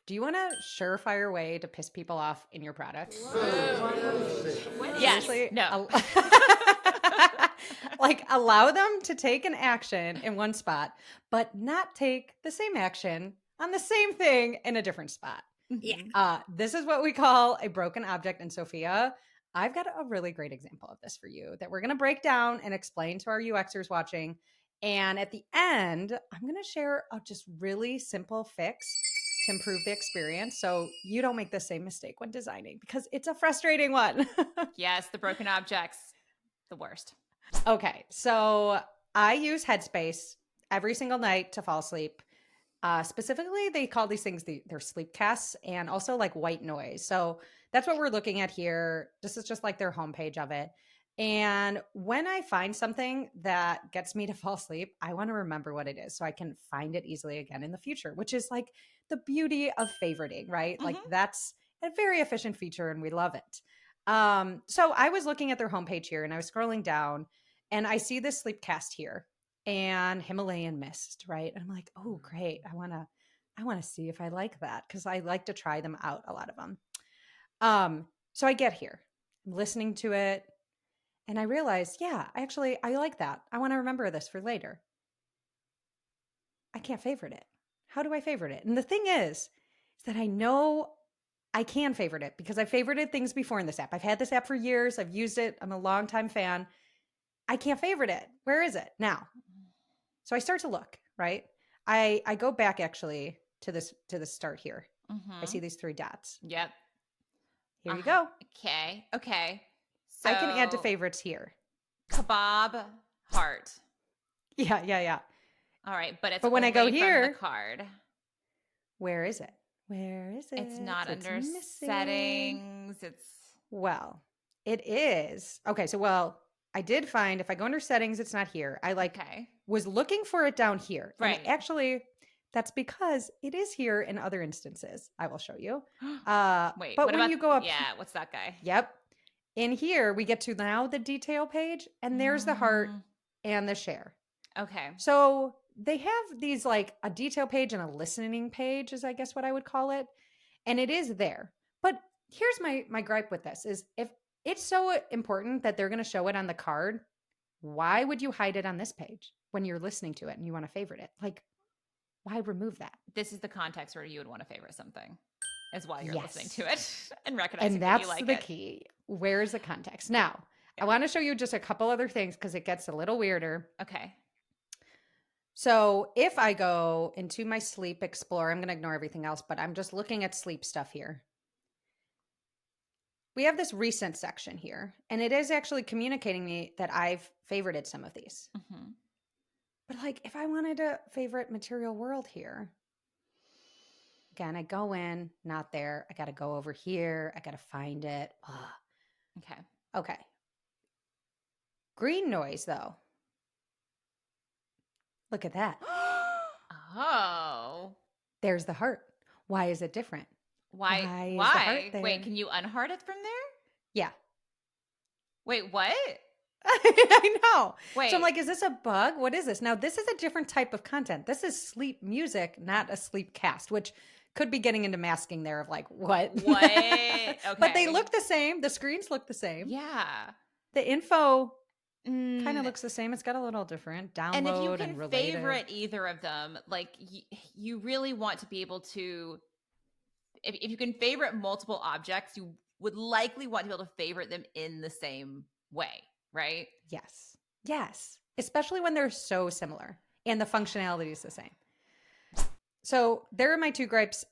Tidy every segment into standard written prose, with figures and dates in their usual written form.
Do you want a surefire way to piss people off in your product? Yes. Seriously? No. Like allow them to take an action in one spot, but not take the same action on the same thing in a different spot. Yeah. This is what we call a broken object in Sophia. I've got a really great example of this for you that we're going to break down and explain to our UXers watching. And at the end, I'm going to share a just really simple fix to improve the experience so you don't make the same mistake when designing because it's a frustrating one. Yes, the broken objects, the worst. Okay, so I use Headspace every single night to fall asleep. Specifically, they call these things their sleepcasts and also like white noise. So that's what we're looking at here. This is just like their homepage of it. And when I find something that gets me to fall asleep, I want to remember what it is so I can find it easily again in the future, which is like the beauty of favoriting, right? Like that's a very efficient feature and we love it. So I was looking at their homepage here and I was scrolling down and I see this sleepcast here and Himalayan mist, right? And I'm like, oh, great. I want to see if I like that because I like to try them out, a lot of them. So I get here, I'm listening to it, and I realize, yeah, I like that. I want to remember this for later. I can't favorite it. How do I favorite it? And the thing is that I know I can favorite it because I favorited things before in this app. I've had this app for years. I've used it. I'm a longtime fan. I can't favorite it. Where is it now? So I start to look, right? I go back actually to the start here. I see these 3 dots. Yep. Here you go. Okay. So I can add to favorites here. kebab heart. Yeah. All right, but it's But when I only go from here, the card. where is it? Where is it? It's not It's under missing. settings. Well, it is. Okay, so I did find if I go under settings, it's not here. I was looking for it down here. Right. And actually, that's because it is here in other instances. I will show you. Wait, but what when about you go up, yeah, what's that guy? Yep. In here, we get to now the detail page, and there's the heart and the share. Okay. So they have these like a detail page and a listening page, is I guess what I would call it. And it is there. But here's my gripe with this is if it's so important that they're going to show it on the card, why would you hide it on this page when you're listening to it and you want to favorite it? Like, why remove that? This is the context where you would want to favorite something as while you're Yes. listening to it and recognizing And that that's you like the it. key. Where is the context? Now, I want to show you just a couple other things because it gets a little weirder. Okay. So if I go into my sleep explorer, I'm going to ignore everything else, but I'm just looking at sleep stuff here. We have this recent section here, and it is actually communicating me that I've favorited some of these. But like, if I wanted to favorite Material World here, again, I go in, not there. I got to go over here. I got to find it. Ugh. Okay. Green noise, though. Look at that. Oh. There's the heart. Why is it different? Why? Is the heart there? Wait, can you unheart it from there? Yeah. Wait, what? I know. Wait. So I'm like, is this a bug? What is this? Now, this is a different type of content. This is sleep music, not a sleep cast, which could be getting into masking there of like, what? What? Okay. But they look the same. The screens look the same. Yeah. The info kind of looks the same. It's got a little different download and if you can related. favorite either of them, like you really want to be able to, if you can favorite multiple objects, you would likely want to be able to favorite them in the same way, right? Yes. Especially when they're so similar and the functionality is the same. So there are my 2 gripes.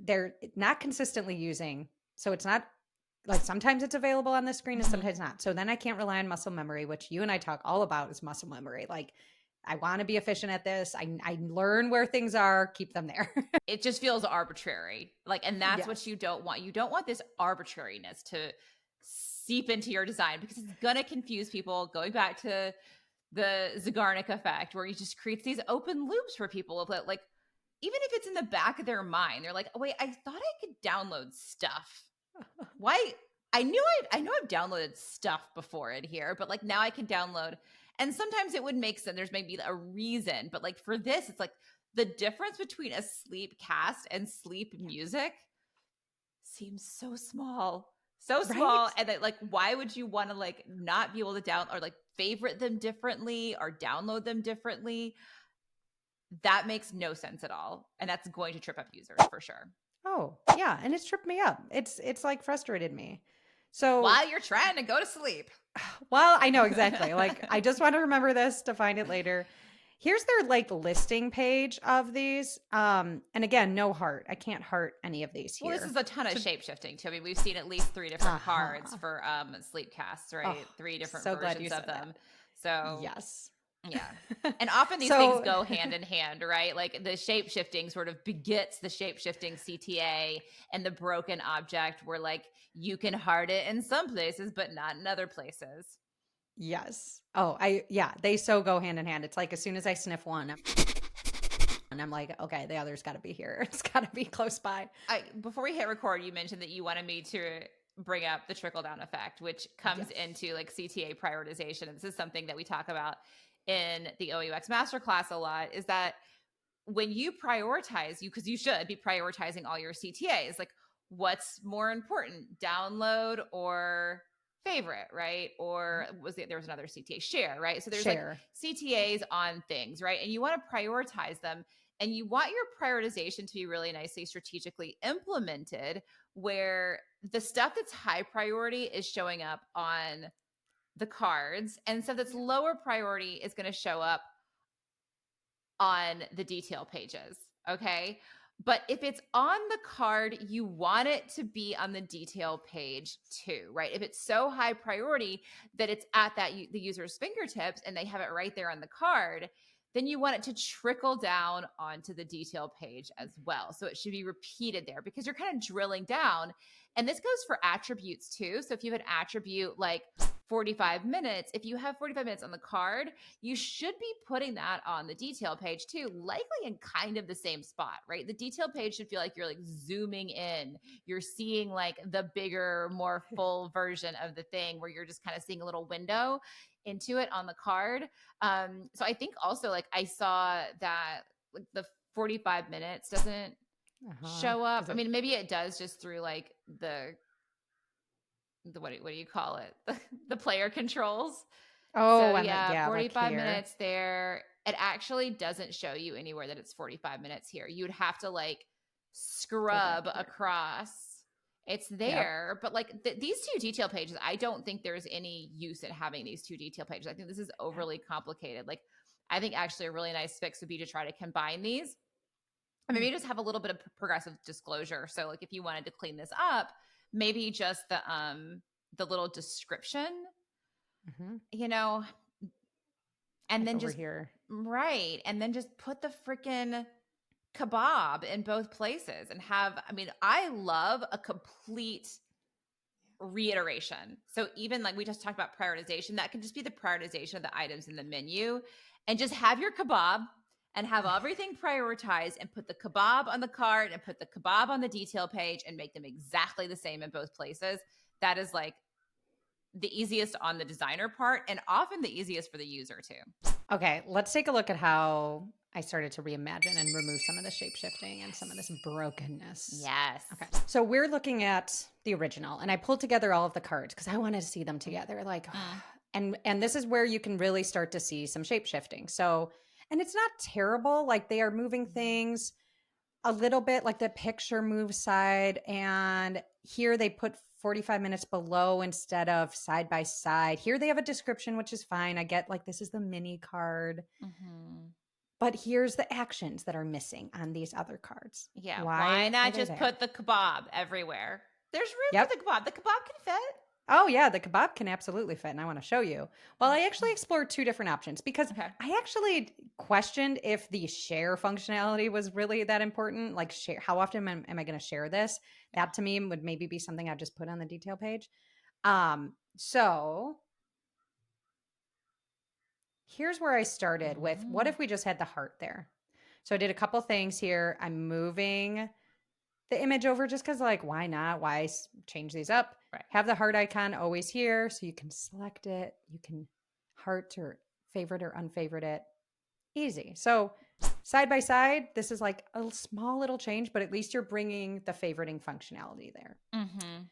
They're not consistently using. So it's not like sometimes it's available on the screen and sometimes not. So then I can't rely on muscle memory, which you and I talk all about is muscle memory. Like I want to be efficient at this. I learn where things are, keep them there. It just feels arbitrary. And that's what you don't want. You don't want this arbitrariness to seep into your design because it's going to confuse people. Going back to the Zeigarnik effect where you just create these open loops for people of like, even if it's in the back of their mind, they're like, oh, wait, I thought I could download stuff. Why? I know I've downloaded stuff before in here, but now I can download. And sometimes it would make sense. There's maybe a reason, but for this, it's like the difference between a sleep cast and sleep music seems so small. So small. Right? And that, like, why would you want to like not be able to down or like favorite them differently or download them differently? That makes no sense at all. And that's going to trip up users for sure. Oh, yeah, and it's tripped me up. It's like frustrated me. So While you're trying to go to sleep. well, I know exactly. Like, I just want to remember this to find it later. Here's their like listing page of these. And again, no heart. I can't heart any of these here. Well, this is a ton of So, shape shifting too. I mean, we've seen at least 3 different cards for Sleepcasts, right? oh, 3 different so glad you versions of said them. that. So Yes. yeah. And often these things go hand in hand, right? Like the shape shifting sort of begets the shape shifting CTA, and the broken object where like you can heart it in some places, but not in other places. Yes. Oh, they so go hand in hand. It's like as soon as I sniff one, I'm like, okay, the other's got to be here. It's got to be close by. Before we hit record, you mentioned that you wanted me to bring up the trickle-down effect, which comes into like CTA prioritization. And this is something that we talk about in the OOUX Masterclass a lot, is that when you prioritize, because you should be prioritizing all your CTAs, like what's more important, download or favorite, right? Or there was another CTA, share, right? So there's Share. like CTAs on things, right? And you want to prioritize them, and you want your prioritization to be really nicely strategically implemented, where the stuff that's high priority is showing up on the cards, and stuff that's lower priority is going to show up on the detail pages. Okay. But if it's on the card, you want it to be on the detail page too, right? If it's so high priority that it's at the user's fingertips and they have it right there on the card, then you want it to trickle down onto the detail page as well. So it should be repeated there, because you're kind of drilling down. And this goes for attributes too. So if you have an attribute like 45 minutes, if you have 45 minutes on the card, you should be putting that on the detail page too, likely in kind of the same spot, right? The detail page should feel like you're like zooming in. You're seeing like the bigger, more full version of the thing, where you're just kind of seeing a little window into it on the card. So I think also like I saw that like the 45 minutes doesn't show up. I mean, maybe it does just through like the what do you call it? The player controls. Oh, So and yeah, 45 here. minutes there. It actually doesn't show you anywhere that it's 45 minutes here. You would have to like scrub across. It's there, but like these 2 detail pages, I don't think there's any use in having these 2 detail pages. I think this is overly complicated. Like, I think actually a really nice fix would be to try to combine these. And maybe just have a little bit of progressive disclosure. So like if you wanted to clean this up, maybe just the little description, you know, and like then over just here. right. And then just put the freaking kebab in both places and have, I mean, I love a complete reiteration. So even like we just talked about prioritization, that can just be the prioritization of the items in the menu, and just have your kebab and have everything prioritized, and put the kebab on the card and put the kebab on the detail page and make them exactly the same in both places. That is like the easiest on the designer part, and often the easiest for the user too. Okay, let's take a look at how I started to reimagine and remove some of the shape shifting and some of this brokenness. Yes. Okay, so we're looking at the original, and I pulled together all of the cards because I wanted to see them together. Like, and this is where you can really start to see some shape shifting. So, and it's not terrible. Like they are moving things a little bit, like the picture moves side, and here they put 45 minutes below instead of side by side. Here they have a description, which is fine. I get like this is the mini card. But here's the actions that are missing on these other cards. Yeah. Why not just there? put the kebab everywhere? There's room for the kebab. The kebab can fit. Oh, yeah. The kebab can absolutely fit. And I want to show you. Well, I actually explored 2 different options because I actually questioned if the share functionality was really that important. Like, share, how often am I going to share this? That to me would maybe be something I'd just put on the detail page. So here's where I started with what if we just had the heart there? So I did a couple things here. I'm moving the image over just because, like, why not? Why change these up? Right. Have the heart icon always here so you can select it. You can heart or favorite or unfavorite it. Easy. So Side by side, this is like a small little change, but at least you're bringing the favoriting functionality there. Mm-hmm.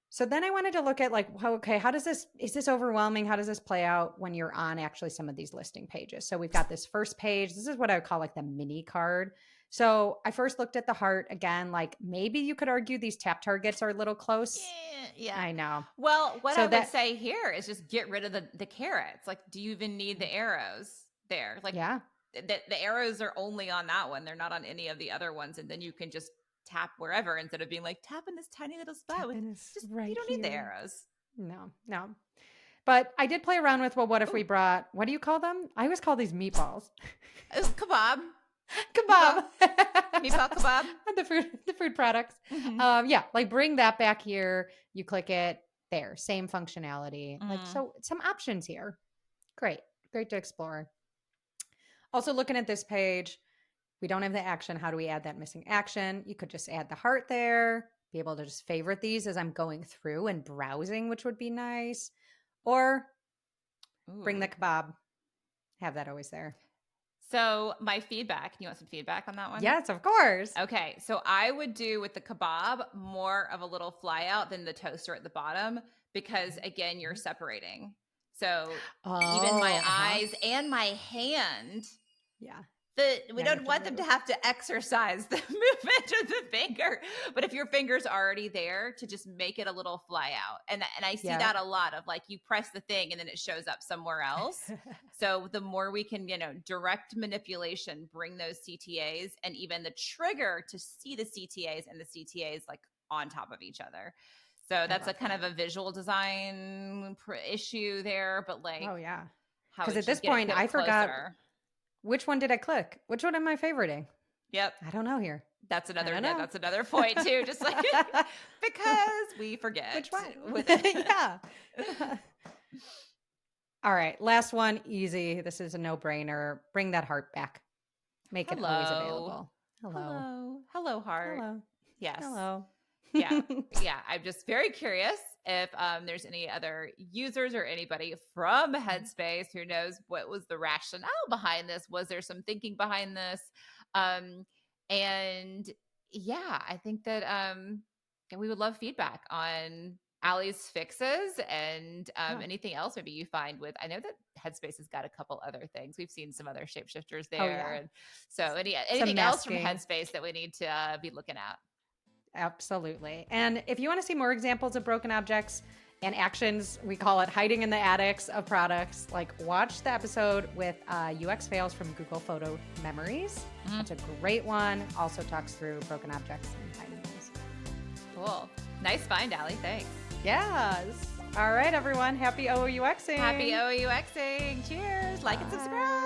So then I wanted to look at like, okay, how does this, is this overwhelming? How does this play out when you're on actually some of these listing pages? So we've got this first page. This is what I would call like the mini card. So I first looked at the heart again, like maybe you could argue these tap targets are a little close. Yeah. I know. Well, what So I would say here is just get rid of the carrots. Like, do you even need the arrows there? Like, yeah, the arrows are only on that one. They're not on any of the other ones. And then you can just tap wherever instead of being like, tap in this tiny little spot. Just, right you don't need the arrows. No. But I did play around with, well, what if we brought, what do you call them? I always call these meatballs. Kebab. Kebab. Meatball kebab. The food products. Mm-hmm. Yeah, like bring that back here. You click it there. Same functionality. Like, so some options here. Great to explore. Also looking at this page, we don't have the action. How do we add that missing action? You could just add the heart there, be able to just favorite these as I'm going through and browsing, which would be nice. Or bring the kebab. Have that always there. So my feedback, you want some feedback on that one? Yes, of course. Okay. So I would do with the kebab more of a little fly out than the toaster at the bottom, because again, you're separating. So even my eyes and my hand. Yeah. We don't want them to have to exercise the movement of the finger, but if your finger's already there, to just make it a little fly out. And I see that a lot of like, you press the thing and then it shows up somewhere else. So the more we can, direct manipulation, bring those CTAs and even the trigger to see the CTAs and the CTAs like on top of each other. So that's a kind of a visual design issue there, but like, oh yeah. Because at this point I forgot. Which one did I click? Which one am I favoriting? Yep. I don't know here. That's another point too. Just like because we forget. Which one? Yeah. All right. Last one. Easy. This is a no-brainer. Bring that heart back. Make it always available. Hello, heart. Hello. Yes. Hello. Yeah. I'm just very curious if there's any other users or anybody from Headspace who knows what was the rationale behind this. Was there some thinking behind this? And yeah, I think that we would love feedback on Allie's fixes and anything else maybe you find with. I know that Headspace has got a couple other things. We've seen some other shapeshifters there. And so anything else from Headspace that we need to be looking at? Absolutely. And if you want to see more examples of broken objects and actions, we call it hiding in the attics of products, like watch the episode with UX fails from Google Photo Memories. That's a great one. Also talks through broken objects and hiding those. Cool. Nice find, Allie. Thanks. Yes. All right, everyone. Happy OOUXing. Happy OOUXing. Cheers. Like and subscribe.